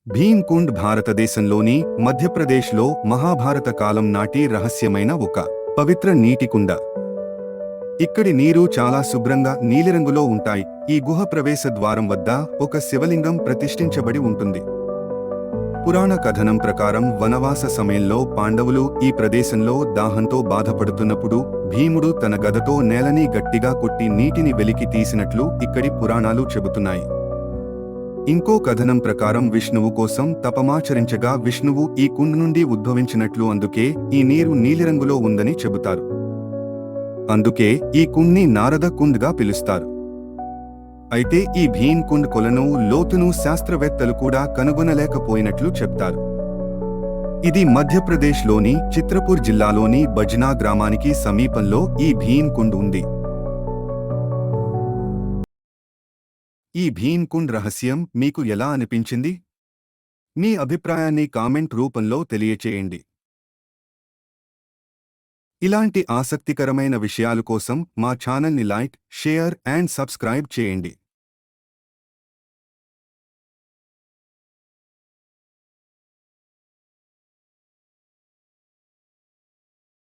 భీమ్కుండ్ భారతదేశంలోని మధ్యప్రదేశ్లో మహాభారత కాలం నాటి రహస్యమైన ఒక పవిత్ర నీటి కుండ. ఇక్కడి నీరు చాలా శుభ్రంగా నీలిరంగులో ఉంటాయి. ఈ గుహ ప్రవేశ ద్వారం వద్ద ఒక శివలింగం ప్రతిష్ఠించబడి ఉంటుంది. పురాణ కథనం ప్రకారం వనవాస సమయంలో పాండవులు ఈ ప్రదేశంలో దాహంతో బాధపడుతున్నప్పుడు భీముడు తన గదతో నేలని గట్టిగా కొట్టి నీటిని వెలికి తీసినట్లు ఇక్కడి పురాణాలు చెబుతున్నాయి. ఇంకో కథనం ప్రకారం విష్ణువు కోసం తపమాచరించగా విష్ణువు ఈ కుండ్ నుండి ఉద్భవించినట్లు, అందుకే ఈ నీరు నీలిరంగులో ఉందని చెబుతారు. అందుకే ఈ కుండ్ని నారద కుండ్గా పిలుస్తారు. అయితే ఈ భీమ్ కుండ్ కొలను లోతును శాస్త్రవేత్తలు కూడా కనుగొనలేకపోయినట్లు చెప్తారు. ఇది మధ్యప్రదేశ్లోని చిత్రపూర్ జిల్లాలోని బజ్నా గ్రామానికి సమీపంలో ఈ భీమ్ కుండ్ ఉంది. ఈ భీమ్ కుండ్ రహస్యం మీకు ఎలా అనిపించింది? మీ అభిప్రాయాన్ని కామెంట్ రూపంలో తెలియచేయండి. ఇలాంటి ఆసక్తికరమైన విషయాల కోసం మా ఛానల్ని లైక్, షేర్ అండ్ సబ్స్క్రైబ్ చేయండి.